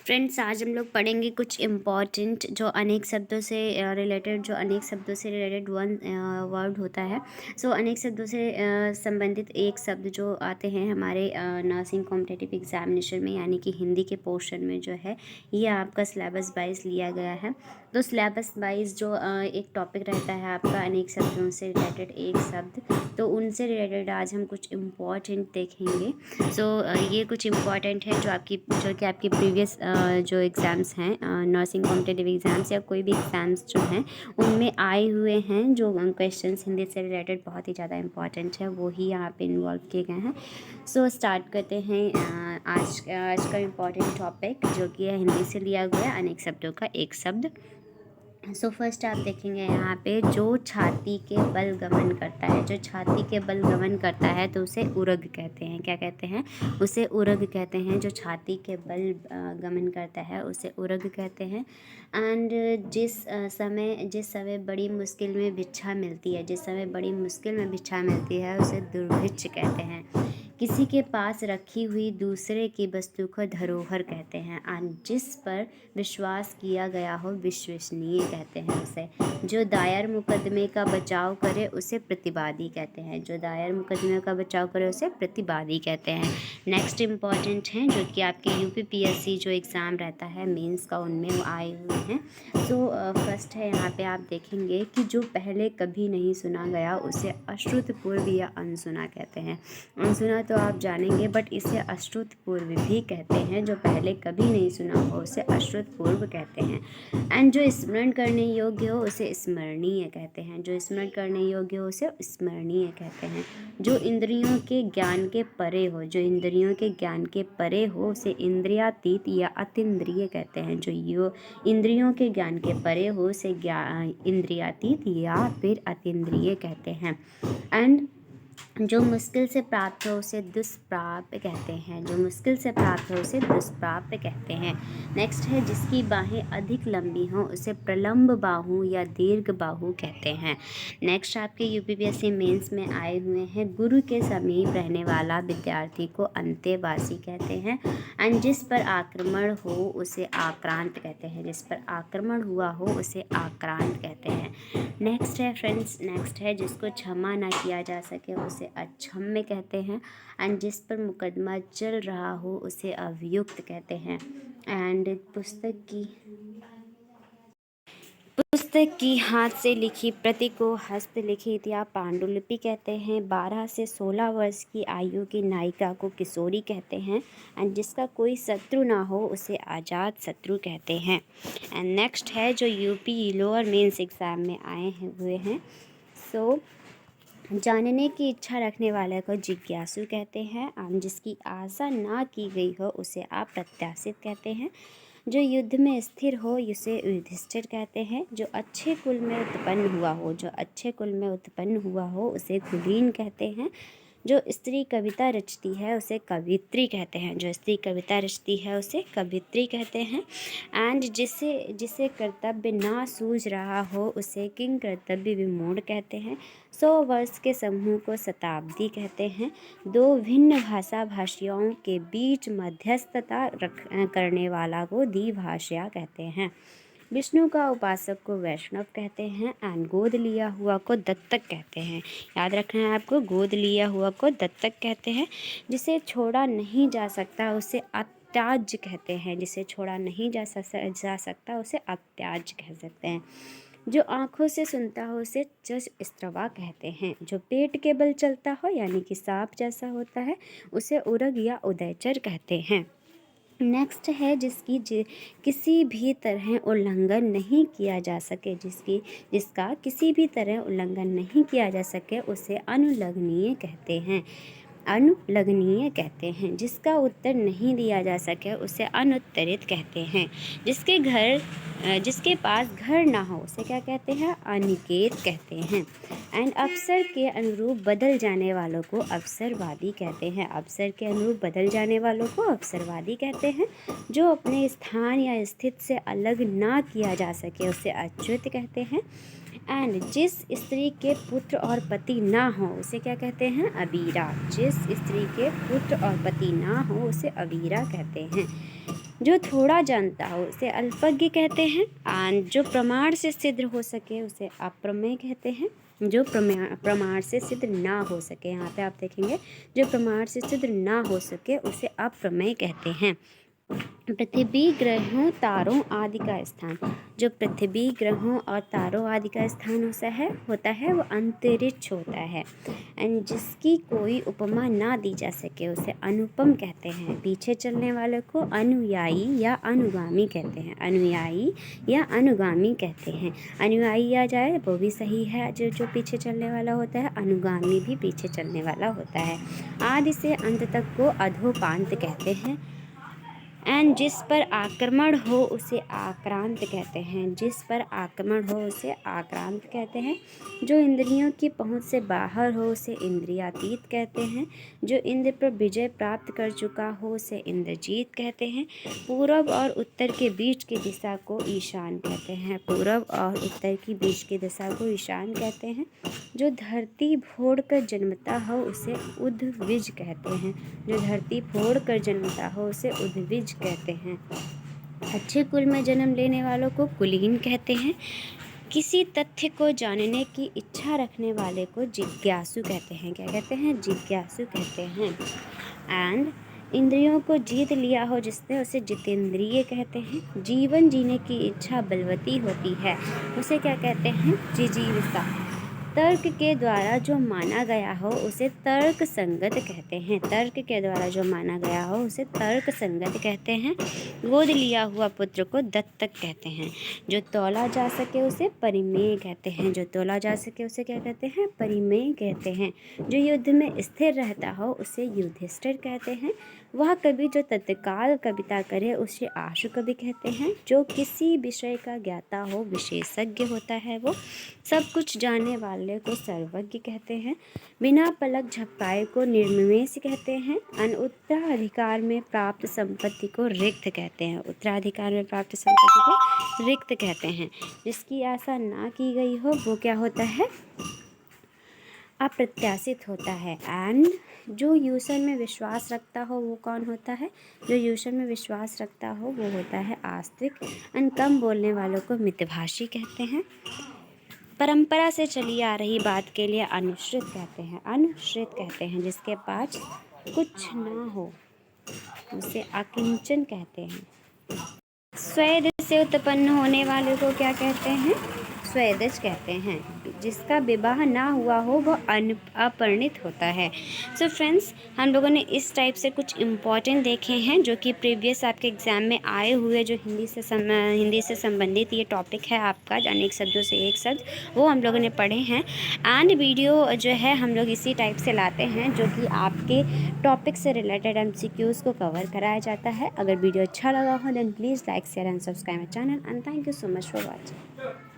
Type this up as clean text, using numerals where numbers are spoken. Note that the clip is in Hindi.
फ्रेंड्स, आज हम लोग पढ़ेंगे कुछ इम्पॉर्टेंट जो अनेक शब्दों से रिलेटेड वन वर्ड होता है। अनेक शब्दों से संबंधित एक शब्द जो आते हैं हमारे नर्सिंग कॉम्पिटिटिव एग्जामिनेशन में, यानी कि हिंदी के पोर्शन में जो है ये आपका सिलेबस वाइज लिया गया है। तो सिलेबस वाइज जो एक टॉपिक रहता है आपका अनेक शब्दों से रिलेटेड एक शब्द, तो उनसे रिलेटेड आज हम कुछ इम्पॉर्टेंट देखेंगे। ये कुछ इम्पॉर्टेंट है जो कि आपकी प्रीवियस जो एग्ज़ाम्स हैं, नर्सिंग कॉम्पिटिटिव एग्ज़ाम्स या कोई भी एग्ज़ाम्स जो हैं उनमें आए हुए हैं। जो क्वेश्चंस हिंदी से रिलेटेड बहुत ही ज़्यादा इम्पॉर्टेंट है वो ही यहाँ पे इन्वॉल्व किए गए हैं। स्टार्ट करते हैं आज का इम्पॉर्टेंट टॉपिक जो कि है हिंदी से लिया गया अनेक शब्दों का एक शब्द। फर्स्ट आप देखेंगे यहाँ पे जो छाती के बल गमन करता है, जो छाती के बल गमन करता है तो उसे उरग कहते हैं। क्या कहते हैं? उसे उरग कहते हैं। जो छाती के बल गमन करता है उसे उरग कहते हैं। एंड जिस समय बड़ी मुश्किल में भिक्षा मिलती है, जिस समय बड़ी मुश्किल में भिक्षा मिलती है उसे दुर्भिक्ष कहते हैं। किसी के पास रखी हुई दूसरे की वस्तु को धरोहर कहते हैं। एंड जिस पर विश्वास किया गया हो विश्वसनीय कहते हैं उसे। जो दायर मुकदमे का बचाव करे उसे प्रतिवादी कहते हैं। जो दायर मुकदमे का बचाव करे उसे प्रतिवादी कहते हैं। नेक्स्ट इम्पॉर्टेंट हैं जो कि आपके यूपीपीएससी जो एग्ज़ाम रहता है मेंस का, उनमें वो आए हुए हैं। फर्स्ट है यहाँ पे आप देखेंगे कि जो पहले कभी नहीं सुना गया उसे अश्रुतपूर्व या अनसुना कहते हैं। अनसुना तो आप जानेंगे, बट इसे अश्रुतपूर्व भी कहते हैं। जो पहले कभी नहीं सुना हो उसे अश्रुतपूर्व कहते हैं। एंड जो स्मरण करने योग्य हो उसे स्मरणीय कहते हैं। जो स्मरण करने योग्य हो उसे स्मरणीय कहते हैं। जो इंद्रियों के ज्ञान के परे हो, जो इंद्रियों के ज्ञान के परे हो उसे इंद्रियातीत या अतीन्द्रिय कहते हैं। जो इंद्रियों के ज्ञान के परे हो उसे इंद्रियातीत या फिर अतीन्द्रिय कहते हैं। एंड जो मुश्किल से प्राप्त हो उसे दुष्प्राप्य कहते हैं। जो मुश्किल से प्राप्त हो उसे दुष्प्राप्य कहते हैं। नेक्स्ट है जिसकी बाहें अधिक लंबी हों उसे प्रलंब बाहु या दीर्घ बाहु कहते हैं। नेक्स्ट आपके यूपीपीएससी मेंस में आए हुए हैं, गुरु के समीप रहने वाला विद्यार्थी को अंतेवासी कहते हैं। एंड जिस पर आक्रमण हो उसे आक्रांत कहते हैं। जिस पर आक्रमण हुआ हो उसे आक्रांत कहते हैं। नेक्स्ट है फ्रेंड्स, नेक्स्ट है जिसको क्षमा ना किया जा सके उसे अक्षम्य कहते हैं। एंड जिस पर मुकदमा चल रहा हो उसे अभियुक्त कहते हैं। एंड पुस्तक की हाथ से लिखी प्रति को हस्तलिखित या पांडुलिपि कहते हैं। 12 से 16 वर्ष की आयु की नायिका को किशोरी कहते हैं। एंड जिसका कोई शत्रु ना हो उसे आज़ाद शत्रु कहते हैं। एंड नेक्स्ट है जो यूपी लोअर मेंस एग्ज़ाम में आए हुए हैं। जानने की इच्छा रखने वाले को जिज्ञासु कहते हैं। एंड जिसकी आशा ना की गई हो उसे अप्रत्याशित कहते हैं। जो युद्ध में स्थिर हो उसे युधिष्ठिर कहते हैं। जो अच्छे कुल में उत्पन्न हुआ हो उसे कुलीन कहते हैं। जो स्त्री कविता रचती है उसे कवित्री कहते हैं। जो स्त्री कविता रचती है उसे कवित्री कहते हैं। एंड जिसे कर्तव्य ना सूझ रहा हो उसे किंग कर्तव्य विमूढ़ कहते हैं। 100 वर्ष के समूह को शताब्दी कहते हैं। 2 भिन्न भाषियों के बीच मध्यस्थता करने वाला को द्विभाषा कहते हैं। विष्णु का उपासक को वैष्णव कहते हैं। एंड गोद लिया हुआ को दत्तक कहते हैं। याद रखना है आपको, गोद लिया हुआ को दत्तक कहते हैं। जिसे छोड़ा नहीं जा सकता उसे अत्याज्य कहते हैं। जिसे छोड़ा नहीं जा सकता उसे अत्याज्य कह सकते हैं। जो आँखों से सुनता हो उसे चश्रवा कहते हैं। जो पेट के बल चलता हो यानी कि सांप जैसा होता है उसे उरग या उदयचर कहते हैं। नेक्स्ट है किसी भी तरह उल्लंघन नहीं किया जा सके, जिसका किसी भी तरह उल्लंघन नहीं किया जा सके उसे अनुल्लंघनीय कहते हैं। जिसका उत्तर नहीं दिया जा सके उसे अनुत्तरित कहते हैं। जिसके पास घर ना हो उसे क्या कहते हैं? अनिकेत कहते हैं। एंड अवसर के अनुरूप बदल जाने वालों को अवसरवादी कहते हैं। अवसर के अनुरूप बदल जाने वालों को अवसरवादी कहते हैं। जो अपने स्थान या स्थिति से अलग ना किया जा सके उसे अच्युत कहते हैं। एंड जिस स्त्री के पुत्र और पति ना हो उसे क्या कहते हैं? अबीरा। जिस स्त्री के पुत्र और पति ना हो उसे अबीरा कहते हैं। जो थोड़ा जानता हो उसे अल्पज्ञ कहते हैं। एंड जो प्रमाण से सिद्ध हो सके उसे अप्रमेय कहते हैं। जो प्रमाण से सिद्ध ना हो सके, यहाँ पे आप देखेंगे, जो प्रमाण से सिद्ध ना हो सके उसे अप्रमेय कहते हैं। पृथ्वी, ग्रहों, तारों आदि का स्थान, जो पृथ्वी, ग्रहों और तारों आदि का स्थान होता है वो अंतरिक्ष होता है। एंड जिसकी कोई उपमा ना दी जा सके उसे अनुपम कहते हैं। पीछे चलने वाले को अनुयायी या अनुगामी कहते हैं। अनुयायी या अनुगामी कहते हैं। अनुयायी आ जाए वो भी सही है, जो पीछे चलने वाला होता है। अनुगामी भी पीछे चलने वाला होता है। आदि से अंत तक को अधोपांत कहते हैं। एंड जिस पर आक्रमण हो उसे आक्रांत कहते हैं। जिस पर आक्रमण हो उसे आक्रांत कहते हैं। जो इंद्रियों की पहुंच से बाहर हो उसे इंद्रियातीत कहते हैं। जो इंद्र पर विजय प्राप्त कर चुका हो उसे इंद्रजीत कहते हैं। पूरब और उत्तर के बीच की दिशा को ईशान कहते हैं। पूरब और उत्तर की बीच की दिशा को ईशान कहते हैं। जो धरती फोड़ कर जन्मता हो उसे उद्विज कहते हैं। जो धरती फोड़ कर जन्मता हो उसे उद्विज कहते हैं। अच्छे कुल में जन्म लेने वालों को कुलीन कहते हैं। किसी तथ्य को जानने की इच्छा रखने वाले को जिज्ञासु कहते हैं। क्या कहते हैं? जिज्ञासु कहते हैं। एंड इंद्रियों को जीत लिया हो जिसने उसे जितेंद्रिय कहते हैं। जीवन जीने की इच्छा बलवती होती है उसे क्या कहते हैं? जिजीविषा। तर्क के द्वारा जो माना गया हो उसे तर्क संगत कहते हैं। तर्क के द्वारा जो माना गया हो उसे तर्क संगत कहते हैं। गोद लिया हुआ पुत्र को दत्तक कहते हैं। जो तौला जा सके उसे परिमेय कहते हैं। जो तौला जा सके उसे क्या कहते हैं? परिमेय कहते हैं। जो युद्ध में स्थिर रहता हो उसे युधिष्ठिर कहते हैं। वह कवि जो तत्काल कविता करे उसे आशु कवि कहते हैं। जो किसी विषय का ज्ञाता हो विशेषज्ञ होता है वो। सब कुछ जानने वाले को सर्वज्ञ कहते हैं। बिना पलक झपकाए को निर्निमेष कहते हैं। उत्तराधिकार में प्राप्त संपत्ति को रिक्त कहते हैं। उत्तराधिकार में प्राप्त संपत्ति को रिक्त कहते हैं। जिसकी आशा ना की गई हो वो क्या होता है? अप्रत्याशित होता है। एंड जो ईश्वर में विश्वास रखता हो वो कौन होता है? जो ईश्वर में विश्वास रखता हो वो होता है आस्तिक। एंड कम बोलने वालों को मितभाषी कहते हैं। परंपरा से चली आ रही बात के लिए अनुश्रित कहते हैं। अनुश्रित कहते हैं। जिसके पास कुछ ना हो उसे अकिंचन कहते हैं। स्वेद से उत्पन्न होने वाले को क्या कहते हैं? स्वेदज कहते हैं। जिसका विवाह ना हुआ हो वह अपरिणित होता है। सो फ्रेंड्स, हम लोगों ने इस टाइप से कुछ इम्पॉर्टेंट देखे हैं जो कि प्रीवियस आपके एग्ज़ाम में आए हुए, जो हिंदी से संबंधित ये टॉपिक है आपका, अनेक शब्दों से एक शब्द, वो हम लोगों ने पढ़े हैं। एंड वीडियो जो है हम लोग इसी टाइप से लाते हैं जो कि आपके टॉपिक से रिलेटेड MCQs को कवर कराया जाता है। अगर वीडियो अच्छा लगा हो then please like, share and subscribe my channel and thank you so much for watching.